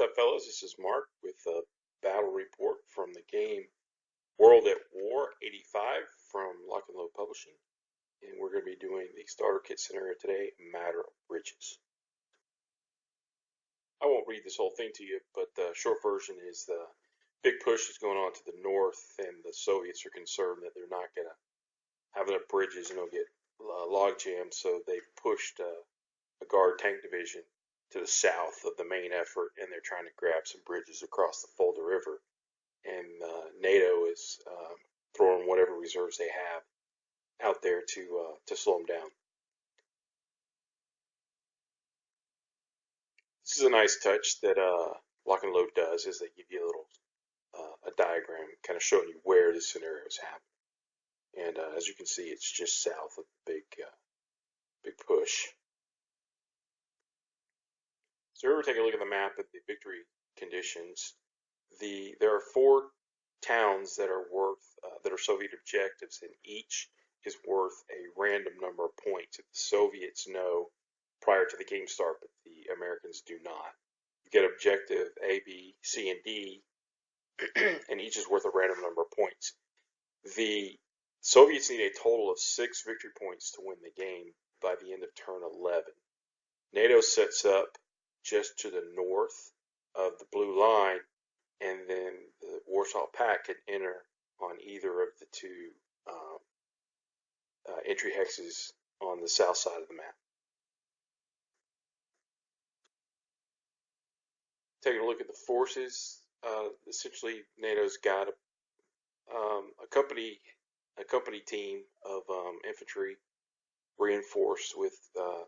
up, fellas? This is Mark with a battle report from the game World at War 85 from Lock and Load Publishing. And we're going to be doing the starter kit scenario today, Matter of Bridges. I won't read this whole thing to you, but the short version is the big push is going on to the north, and the Soviets are concerned that they're not going to have enough bridges and they'll get log jammed, so they pushed a guard tank division to the south of the main effort, and they're trying to grab some bridges across the Fulda River. And NATO is throwing whatever reserves they have out there to slow them down. This is a nice touch that Lock and Load does, is they give you a little a diagram kind of showing you where the scenario is happening. And as you can see, it's just south of the big push. So here we're taking a look at the map of the victory conditions. There are 4 towns that are Soviet objectives, and each is worth a random number of points that the Soviets know prior to the game start, but the Americans do not. You get objective A, B, C, and D, and each is worth a random number of points. The Soviets need a total of 6 victory points to win the game by the end of turn 11. NATO sets up just to the north of the blue line, and then the Warsaw Pact can enter on either of the 2 entry hexes on the south side of the map. Taking a look at the forces, essentially NATO's got a company team of infantry reinforced with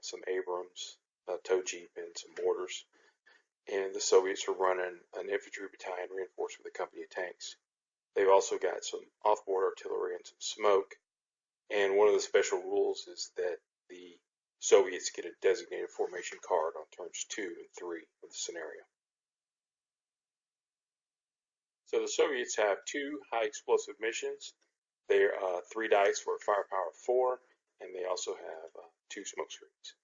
some Abrams, tow jeep, and some mortars. And the Soviets are running an infantry battalion reinforced with a company of tanks. They've also got some off-board artillery and some smoke. And one of the special rules is that the Soviets get a designated formation card on turns 2 and 3 of the scenario. So the Soviets have 2 high explosive missions. They're 3 dice for a firepower of 4, and they also have 2 smoke screens.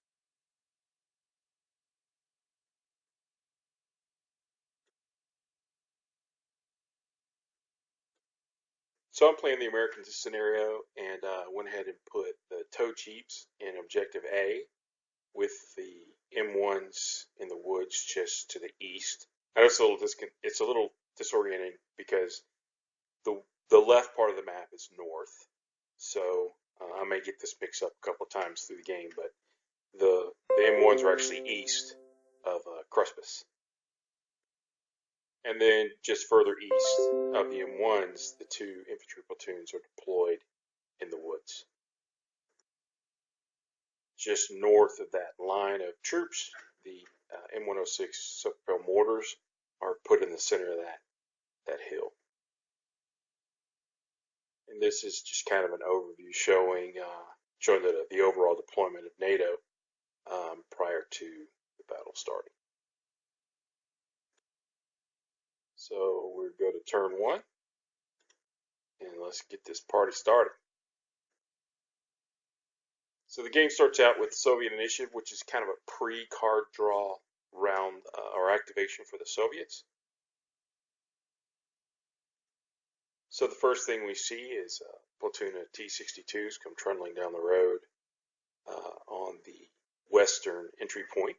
So I'm playing the American scenario, and went ahead and put the tow jeeps in objective A with the M1s in the woods just to the east. I know it's a little disorienting because the left part of the map is north, so I may get this mixed up a couple of times through the game, but the M1s are actually east of Kruspis. And then just further east of the M1s, the 2 infantry platoons are deployed in the woods. Just north of that line of troops, the M106 self-propelled mortars are put in the center of that hill. And this is just kind of an overview showing the overall deployment of NATO prior to the battle starting. So we'll go to turn 1, and let's get this party started. So the game starts out with Soviet initiative, which is kind of a pre-card draw round or activation for the Soviets. So the first thing we see is a platoon of T-62s come trundling down the road on the western entry point.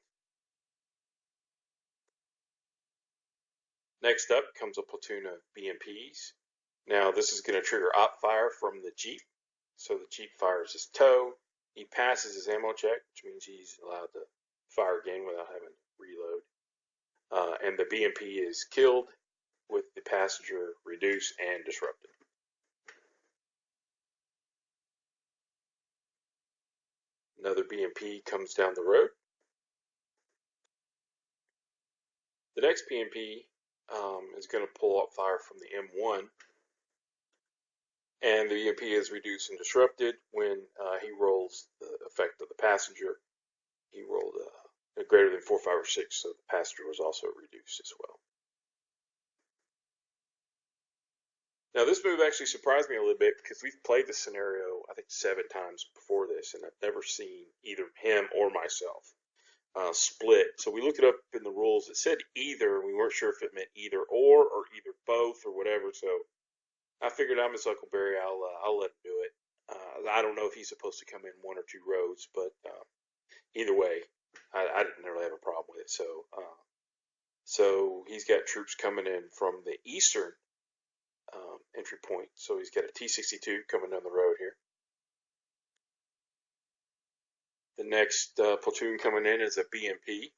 Next up comes a platoon of BMPs. Now this is going to trigger op fire from the Jeep. So the Jeep fires his tow. He passes his ammo check, which means he's allowed to fire again without having to reload. And the BMP is killed with the passenger reduced and disrupted. Another BMP comes down the road. The next BMP is going to pull up fire from the M1, and the BMP is reduced and disrupted when he rolls the effect of the passenger. He rolled a greater than 4, 5, or 6, so the passenger was also reduced as well. Now this move actually surprised me a little bit because we've played this scenario I think 7 times before this, and I've never seen either him or myself split. So we looked it up in the rules. It said either. We weren't sure if it meant either or either both or whatever. So I figured I'm his Uncle Barry. I'll let him do it. I don't know if he's supposed to come in one or two roads, but either way, I didn't really have a problem with it. So he's got troops coming in from the eastern entry point. So he's got a T-62 coming down the road here. The next platoon coming in is a BMP,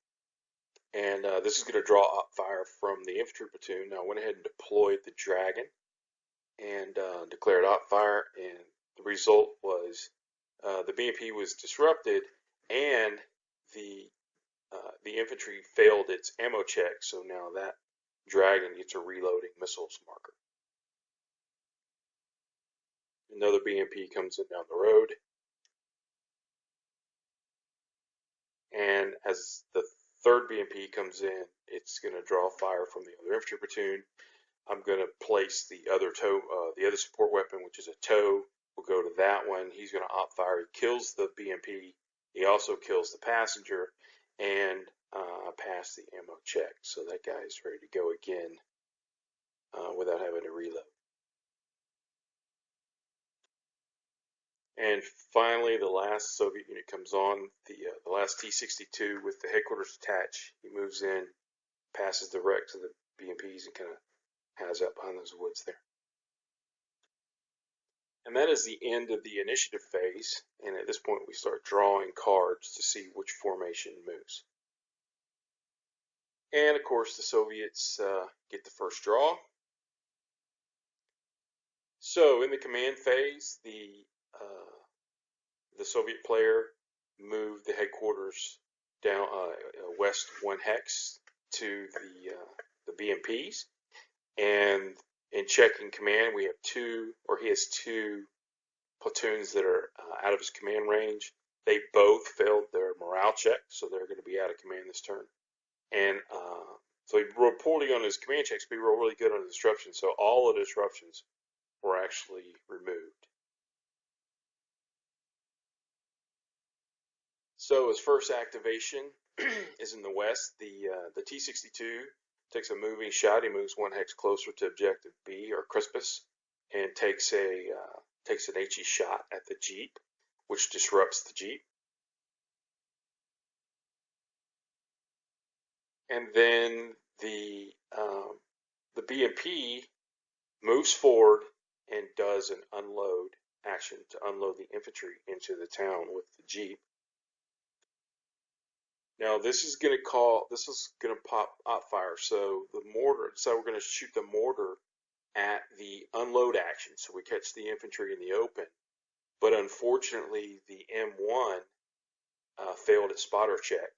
and this is going to draw up fire from the infantry platoon. Now I went ahead and deployed the Dragon and declared op fire, and the result was the BMP was disrupted, and the infantry failed its ammo check. So now that Dragon gets a reloading missiles marker. Another BMP comes in down the road, and as the third BMP comes in, it's going to draw fire from the other infantry platoon. I'm going to place the other the other support weapon, which is a TOW. We'll go to that one. He's going to op fire. He kills the BMP. He also kills the passenger, and pass the ammo check. So that guy is ready to go again without having to reload. And finally, the last Soviet unit comes on, the last T-62 with the headquarters attached. He moves in, passes the wreck to the BMPs, and kind of has up behind those woods there. And that is the end of the initiative phase. And at this point, we start drawing cards to see which formation moves. And of course, the Soviets get the first draw. So in the command phase, the Soviet player moved the headquarters down west 1 hex to the BMPs, and in checking command, we have he has two platoons that are out of his command range. They both failed their morale check, so they're going to be out of command this turn. And so he rolled poorly on his command checks, but he rolled really good on the disruptions. So all of the disruptions were actually removed. So his first activation is in the west. The T-62 takes a moving shot. He moves 1 hex closer to objective B, or Crispus, and takes an HE shot at the Jeep, which disrupts the Jeep. And then the BMP moves forward and does an unload action to unload the infantry into the town with the Jeep. Now this is going to pop op fire. So we're going to shoot the mortar at the unload action. So we catch the infantry in the open. But unfortunately, the M1 failed its spotter check.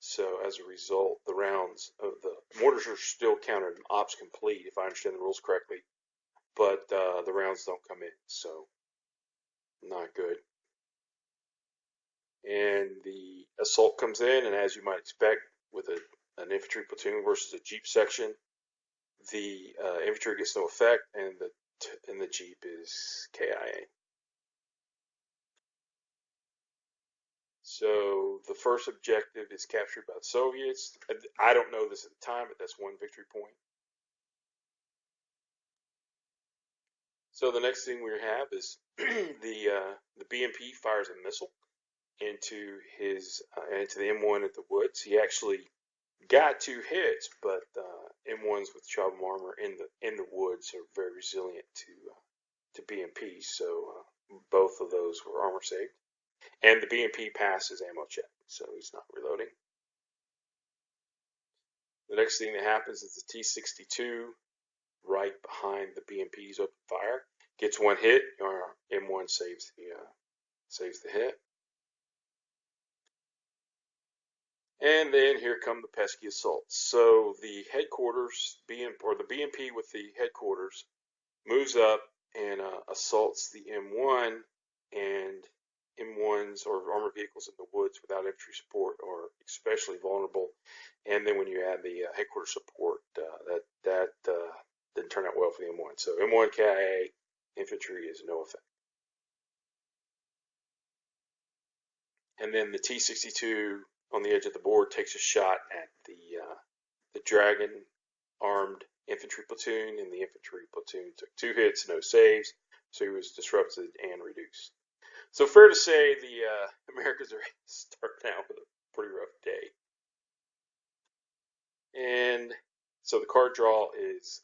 So as a result, the rounds of the mortars are still counted ops complete, if I understand the rules correctly, but the rounds don't come in, so not good. And the assault comes in, and as you might expect with an infantry platoon versus a Jeep section, the infantry gets no effect, and the Jeep is KIA. So the first objective is captured by the Soviets. I don't know this at the time, but that's 1 victory point. So the next thing we have is the BMP fires a missile into the M1 at the woods. He actually got 2 hits, but M1s with Chauvel armor in the woods are very resilient to BMP. So both of those were armor saved. And the BMP passes ammo check, so he's not reloading. The next thing that happens is the T-62, right behind the BMP's open fire, gets 1 hit, or M1 saves the hit. And then here come the pesky assaults. So the headquarters, the BMP with the headquarters, moves up and assaults the M1, and M1s or armored vehicles in the woods without infantry support are especially vulnerable. And then when you add the headquarters support, that didn't turn out well for the M1. So M1 KIA, infantry is no effect. And then the T-62 on the edge of the board takes a shot at the dragon armed infantry platoon, and the infantry platoon took 2 hits, no saves, so he was disrupted and reduced. So fair to say the Americans are starting out with a pretty rough day. And so the card draw is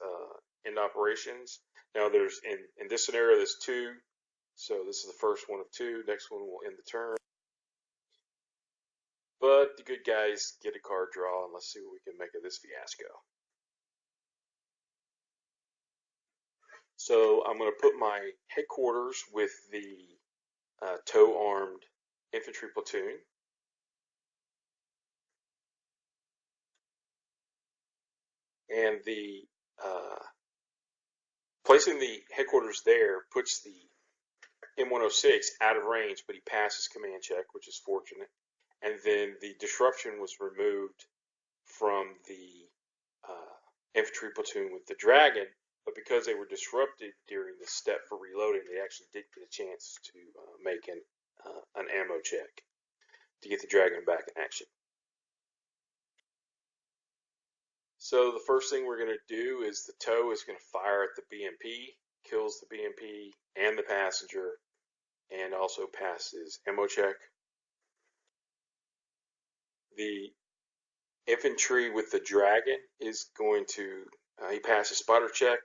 end operations. Now there's in this scenario there's 2, so this is the first one of 2. Next one will end the turn. But the good guys get a card draw, and let's see what we can make of this fiasco. So I'm going to put my headquarters with the tow-armed infantry platoon. And the placing the headquarters there puts the M106 out of range, but he passes command check, which is fortunate. And then the disruption was removed from the infantry platoon with the dragon, but because they were disrupted during the step for reloading, they actually did get a chance to make an ammo check to get the dragon back in action. So the first thing we're going to do is the tow is going to fire at the BMP, kills the BMP and the passenger, and also passes ammo check. The infantry with the dragon is going to, he passes spotter check,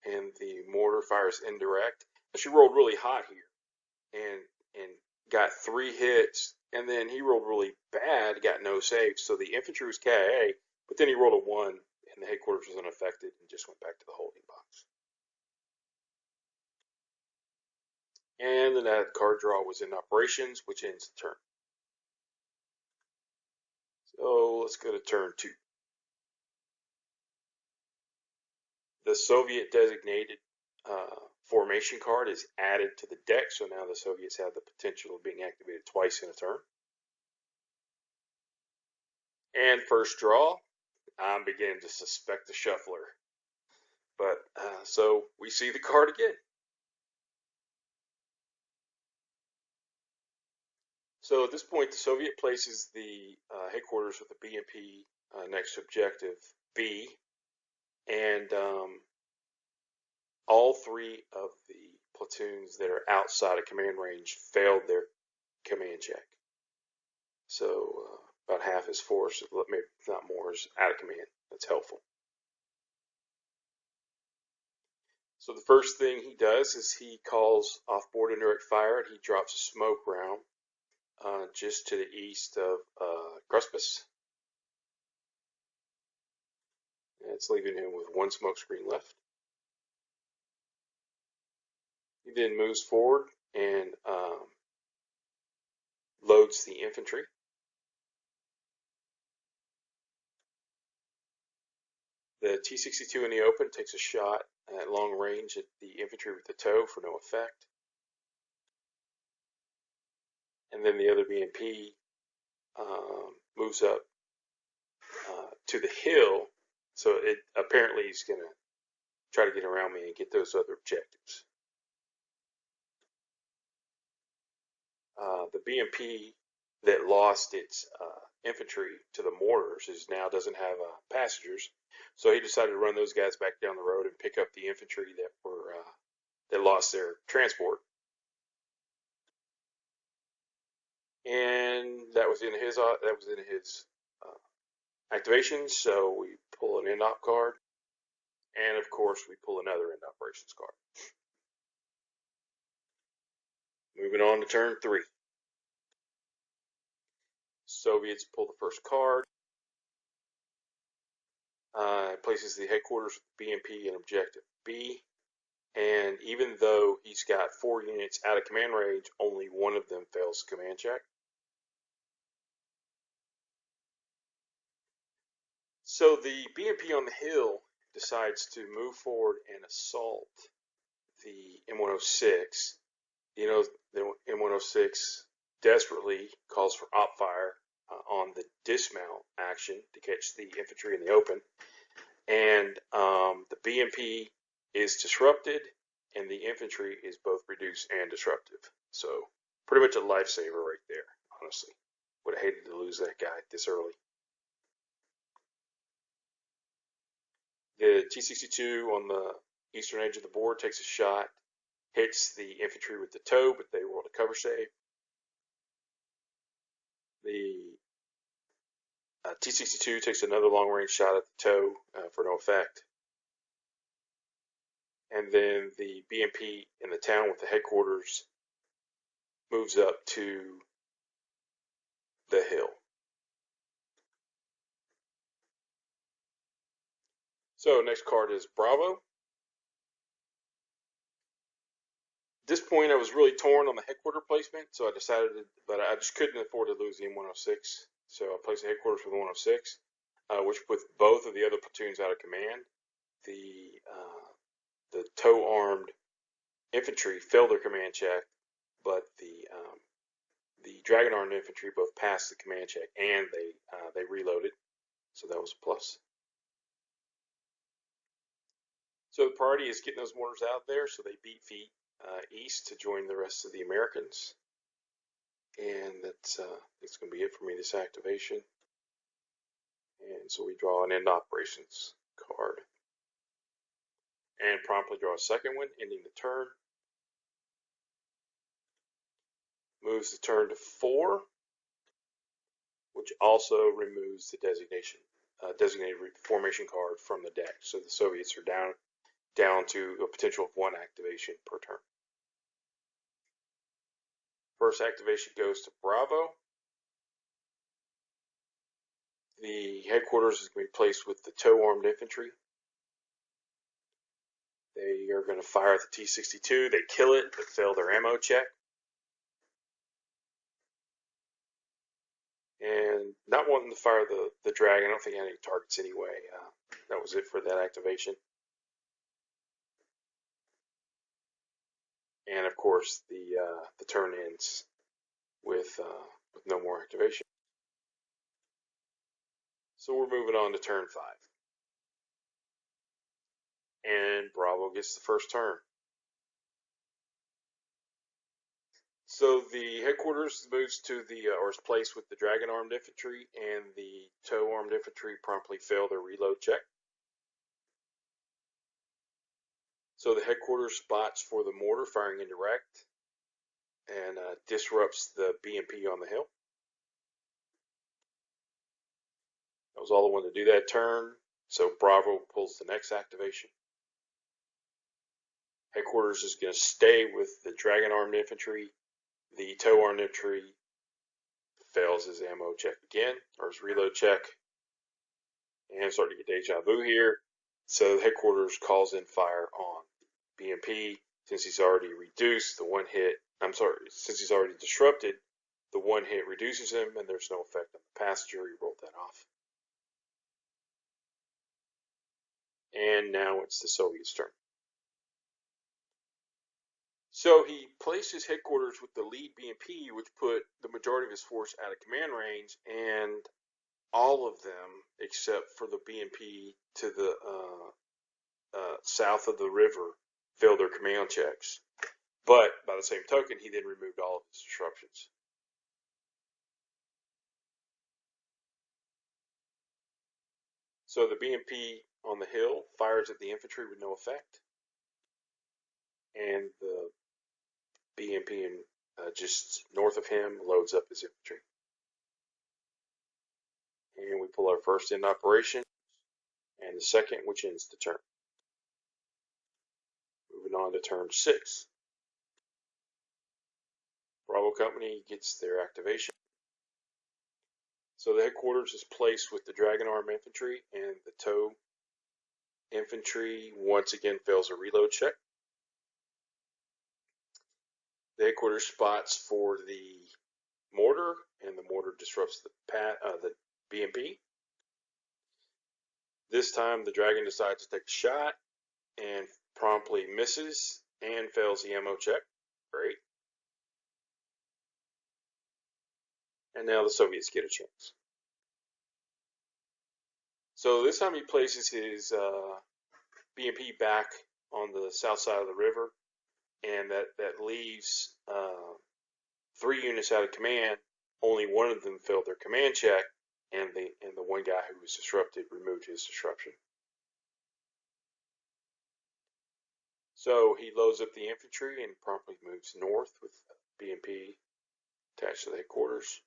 and the mortar fires indirect. She rolled really hot here and got 3 hits, and then he rolled really bad, got no saves. So the infantry was KIA, but then he rolled a 1, and the headquarters was unaffected and just went back to the holding box. And then that card draw was in operations, which ends the turn. So let's go to turn 2. The Soviet designated formation card is added to the deck, so now the Soviets have the potential of being activated twice in a turn. And first draw, I'm beginning to suspect the shuffler. But so we see the card again. So at this point, the Soviet places the headquarters with the BMP next to objective B, and all 3 of the platoons that are outside of command range failed their command check. So about half his force, maybe not more, is out of command. That's helpful. So the first thing he does is he calls off-board indirect fire, and he drops a smoke round just to the east of Kruspis. It's leaving him with 1 smoke screen left. He then moves forward and loads the infantry. The T-62 in the open takes a shot at long range at the infantry with the tow for no effect. And then the other BMP moves up to the hill, so apparently he's going to try to get around me and get those other objectives. The BMP that lost its infantry to the mortars now doesn't have passengers, so he decided to run those guys back down the road and pick up the infantry that lost their transport. And that was in his activation, so we pull an end op card, and of course we pull another end operations card. Moving on to turn 3. Soviets pull the first card. Places the headquarters with BMP and objective B, and even though he's got 4 units out of command range, only 1 of them fails command check. So the BMP on the hill decides to move forward and assault the M106. You know, the M106 desperately calls for op fire on the dismount action to catch the infantry in the open. And the BMP is disrupted, and the infantry is both reduced and disruptive. So pretty much a lifesaver right there, honestly. Would have hated to lose that guy this early. The T-62 on the eastern edge of the board takes a shot, hits the infantry with the TOW, but they rolled a cover save. The T-62 takes another long-range shot at the TOW for no effect. And then the BMP in the town with the headquarters moves up to the hill. So next card is Bravo. At this point, I was really torn on the headquarter placement, so I decided, but I just couldn't afford to lose the M106. So I placed the headquarters for the 106, which put both of the other platoons out of command. The TOW-armed infantry failed their command check, but the Dragon-armed infantry both passed the command check and they reloaded, so that was a plus. So the priority is getting those mortars out there so they beat feet east to join the rest of the Americans. And that's going to be it for me this activation. And so we draw an end operations card. And promptly draw a second one, ending the turn. Moves the turn to 4, which also removes the designated formation card from the deck. So the Soviets are down to a potential of 1 activation per turn. First activation goes to Bravo. The headquarters is going to be placed with the TOW-armed infantry. They are going to fire at the T-62. They kill it, but fail their ammo check. And not wanting to fire the Dragon. I don't think I had any targets anyway. That was it for that activation. And of course, the turn ends with no more activation. So we're moving on to turn 5. And Bravo gets the first turn. So the headquarters moves to or is placed with the Dragon-armed infantry, and the TOW-armed infantry promptly fail their reload check. So the headquarters spots for the mortar firing indirect and disrupts the BMP on the hill. That was all I wanted to do that turn. So Bravo pulls the next activation. Headquarters is going to stay with the Dragon-armed infantry. The TOW-armed infantry fails his ammo check again, or his reload check. And I'm starting to get deja vu here. So the headquarters calls in fire on BMP. Since he's already reduced the 1 hit, since he's already disrupted, the 1 hit reduces him, and there's no effect on the passenger. He rolled that off. And now it's the Soviets' turn. So he placed his headquarters with the lead BMP, which put the majority of his force out of command range, and all of them, except for the BMP to the south of the river, failed their command checks. But by the same token, he then removed all of his disruptions. So the BMP on the hill fires at the infantry with no effect, and the BMP just north of him loads up his infantry. And we pull our first end operation, and the second, which ends the turn. Moving on to turn 6. Bravo Company gets their activation. So the headquarters is placed with the Dragon-armed infantry, and the TOW infantry once again fails a reload check. The headquarters spots for the mortar, and the mortar disrupts the BMP. This time the Dragon decides to take a shot and promptly misses and fails the ammo check. Great. And now the Soviets get a chance. So this time he places his BMP back on the south side of the river, and that leaves 3 units out of command, only one of them failed their command check, and the one guy who was disrupted removed his disruption. So he loads up the infantry and promptly moves north with BMP attached to the headquarters.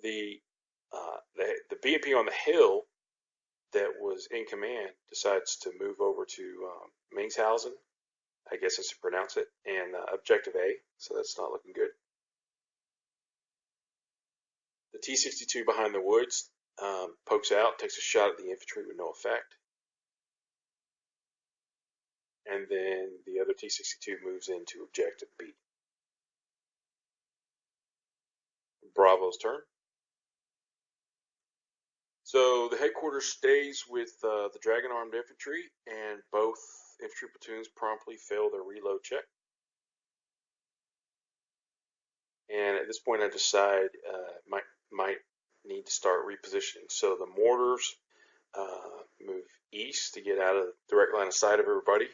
The BMP on the hill that was in command decides to move over to Mingshausen, I guess that's to pronounce it, and Objective A, so that's not looking good. The T-62 behind the woods pokes out, takes a shot at the infantry with no effect. And then the other T-62 moves into Objective B. Bravo's turn. So the headquarters stays with the Dragon Armed Infantry, and both infantry platoons promptly fail their reload check. And at this point I decide might need to start repositioning. So the mortars move east to get out of the direct line of sight of everybody.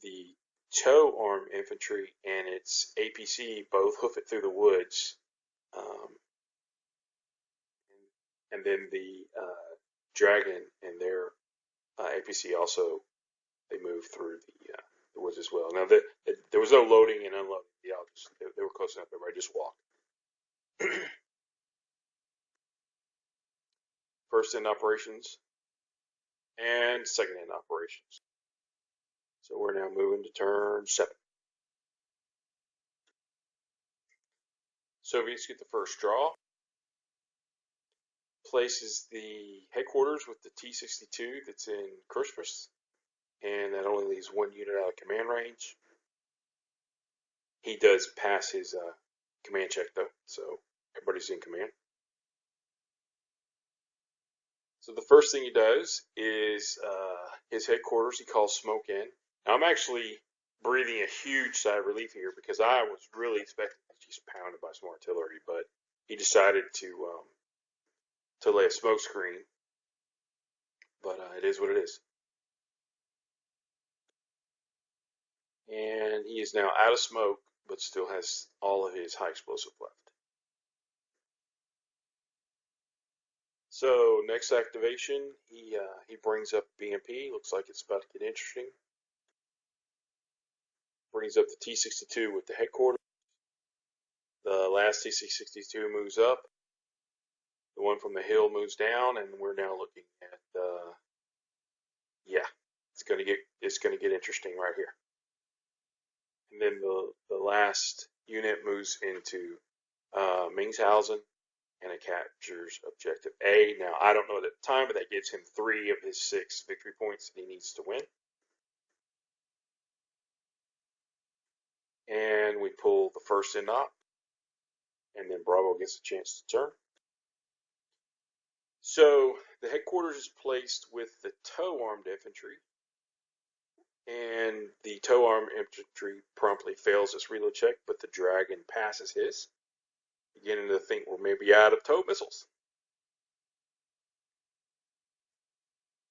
The tow armed infantry and its APC both hoof it through the woods, and then the Dragon and their APC also, they move through the woods as well. Now there was no loading and unloading. They were close enough. Everybody just walked. First end operations and second end operations. So we're now moving to turn 7. Soviets get the first draw. Places the headquarters with the T-62 that's in Kurspris, and that only leaves one unit out of command range. He does pass his command check though, so everybody's in command. So the first thing he does is his headquarters, he calls smoke in. Now I'm actually breathing a huge sigh of relief here because I was really expecting to be just pounded by some artillery, but he decided to lay a smoke screen. But it is what it is. And he is now out of smoke, but still has all of his high explosive left. So next activation, he brings up BMP. Looks like it's about to get interesting. Brings up the T-62 with the headquarters. The last T-62 moves up. The one from the hill moves down, and we're now looking at yeah, it's gonna get interesting right here. And then the last unit moves into Mingshausen, and it captures Objective A. Now, I don't know it at the time, but that gives him 3 of his 6 victory points that he needs to win. And we pull the first end op, and then Bravo gets a chance to turn. So the headquarters is placed with the tow armed infantry, and the tow armed infantry promptly fails its reload check, but the Dragon passes his, beginning to think we're maybe out of tow missiles.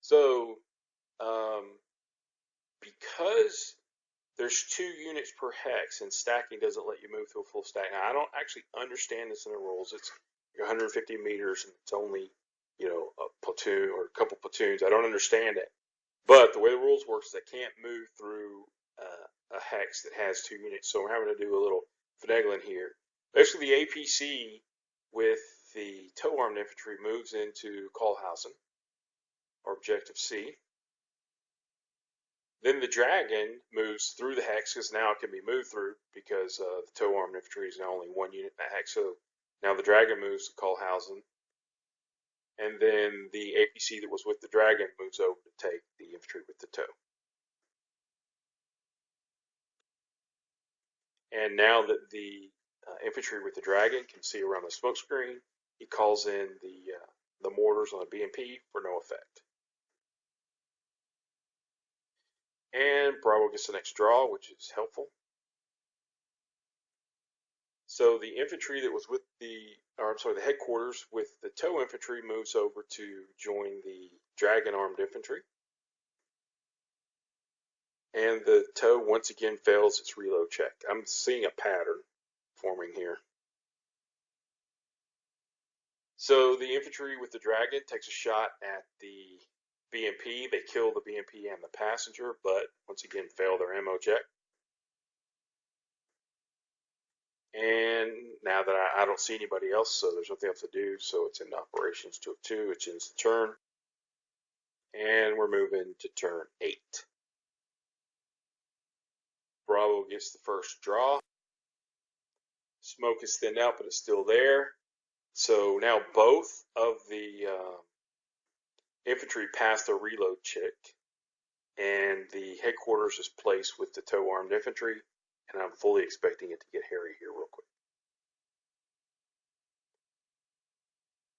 So because there's 2 units per hex, and stacking doesn't let you move to a full stack. Now, I don't actually understand this in the rules. It's 150 meters, and it's only, a platoon or a couple platoons. I don't understand it. But the way the rules work is I can't move through a hex that has 2 units, so we're having to do a little finagling here. Basically, the APC with the tow-armed infantry moves into Kohlhausen, or Objective C. Then the Dragon moves through the hex, because now it can be moved through, because the tow-armed infantry is now only 1 unit in that hex. So now the Dragon moves to Kohlhausen, and then the APC that was with the Dragon moves over to take the infantry with the tow. And now that the infantry with the Dragon can see around the smoke screen, he calls in the mortars on the BMP for no effect. And Bravo gets the next draw, which is helpful. So the infantry that was with the headquarters with the tow infantry moves over to join the Dragon armed infantry. And the tow once again fails its reload check. I'm seeing a pattern. forming here. So the infantry with the Dragon takes a shot at the BMP. They kill the BMP and the passenger, but once again fail their ammo check. And now that I don't see anybody else, so there's nothing else to do, so it's in operations 2 of 2, which ends the turn. And we're moving to turn 8. Bravo gets the first draw. Smoke is thinned out, but it's still there. So now both of the infantry pass their reload check, and the headquarters is placed with the tow armed infantry, and I'm fully expecting it to get hairy here real quick.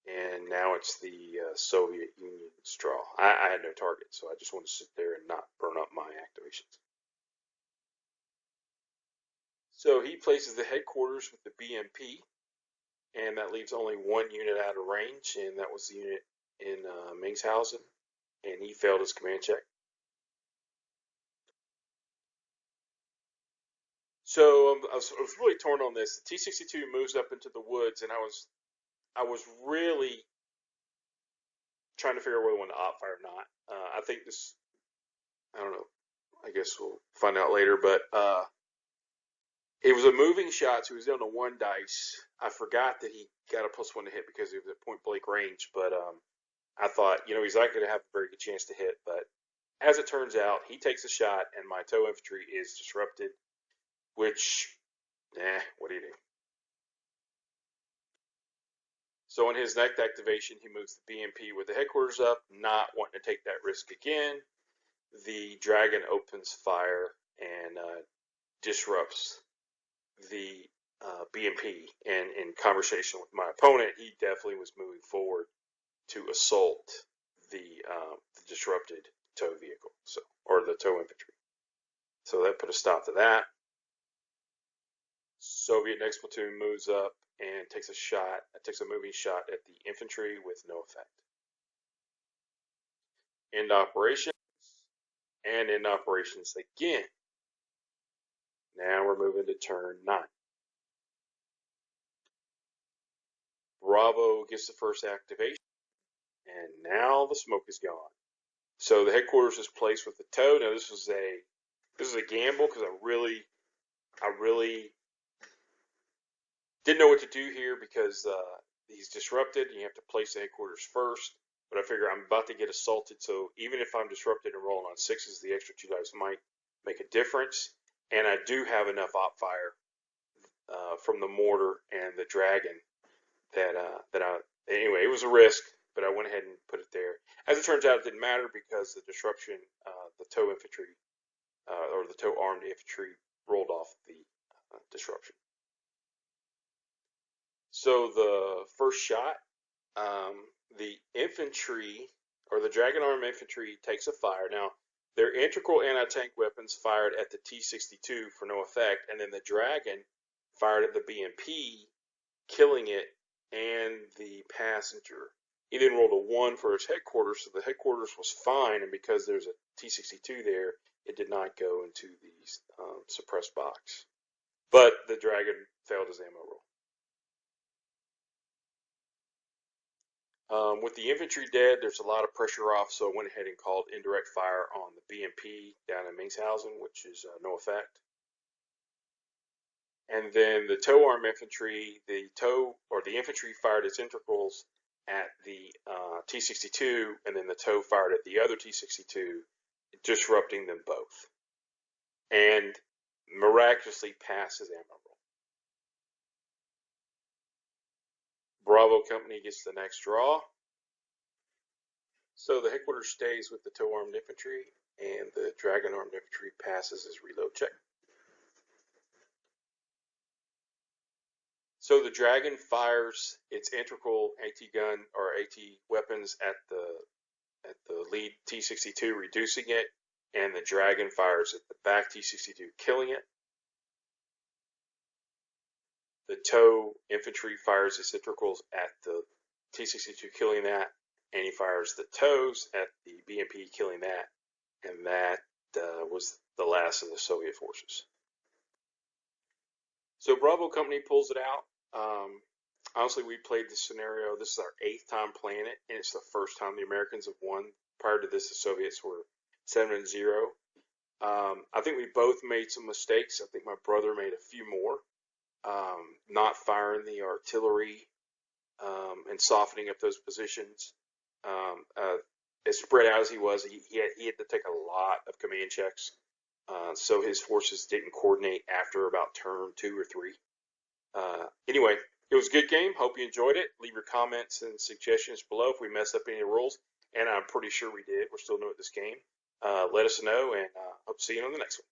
And now it's the Soviet Union's draw. I had no target, so I just want to sit there and not burn up my activations. So he places the headquarters with the BMP, and that leaves only one unit out of range, and that was the unit in Mingshausen, and he failed his command check. So I was really torn on this. The T-62 moves up into the woods, and I was really trying to figure out whether I want to op fire or not. I think this, I don't know, I guess we'll find out later, but it was a moving shot, so he was down to 1 dice. I forgot that he got a +1 to hit because he was at point blank range, but I thought, he's not going to have a very good chance to hit, but as it turns out, he takes a shot, and my tow infantry is disrupted, which, what do you do? So in his next activation, he moves the BMP with the headquarters up, not wanting to take that risk again. The Dragon opens fire and disrupts the BMP. And in conversation with my opponent, he definitely was moving forward to assault the disrupted tow vehicle, or the tow infantry. So that put a stop to that. Soviet next platoon moves up and takes a moving shot at the infantry with no effect. End operations, and end operations again. Now we're moving to turn 9. Bravo gets the first activation, and now the smoke is gone. So the headquarters is placed with the tow. Now this is a gamble because I really didn't know what to do here because he's disrupted and you have to place the headquarters first. But I figure I'm about to get assaulted, so even if I'm disrupted and rolling on 6s, the extra 2 dice might make a difference. And I do have enough op fire from the mortar and the Dragon anyway, it was a risk, but I went ahead and put it there. As it turns out, it didn't matter because the disruption, the tow infantry, or the tow armed infantry rolled off the disruption. So the first shot, the infantry, or the Dragon armed infantry, takes a fire. Now, their integral anti-tank weapons fired at the T-62 for no effect, and then the Dragon fired at the BMP, killing it and the passenger. He then rolled a 1 for his headquarters, so the headquarters was fine, and because there's a T-62 there, it did not go into the suppressed box. But the Dragon failed his ammo roll. With the infantry dead, there's a lot of pressure off, so I went ahead and called indirect fire on the BMP down in Mingshausen, which is no effect. And then the tow arm infantry, the infantry fired its integrals at the T-62, and then the tow fired at the other T-62, disrupting them both. And miraculously passed his ammo roll. Bravo Company gets the next draw. So the headquarters stays with the tow armed infantry, and the Dragon armed infantry passes his reload check. So the Dragon fires its integral AT gun or AT weapons at the lead T-62, reducing it, and the Dragon fires at the back T-62, killing it. The tow infantry fires its integrals at the T-62, killing that, and he fires the tows at the BMP, killing that, and that was the last of the Soviet forces. So Bravo Company pulls it out. Honestly, we played this scenario. This is our 8th time playing it, and it's the first time the Americans have won. Prior to this, the Soviets were 7-0. I think we both made some mistakes. I think my brother made a few more. Not firing the artillery and softening up those positions. As spread out as he was, he had to take a lot of command checks. So his forces didn't coordinate after about turn 2 or 3. Anyway, it was a good game. Hope you enjoyed it. Leave your comments and suggestions below if we mess up any of the rules. And I'm pretty sure we did. We're still new at this game. Let us know, and hope to see you on the next one.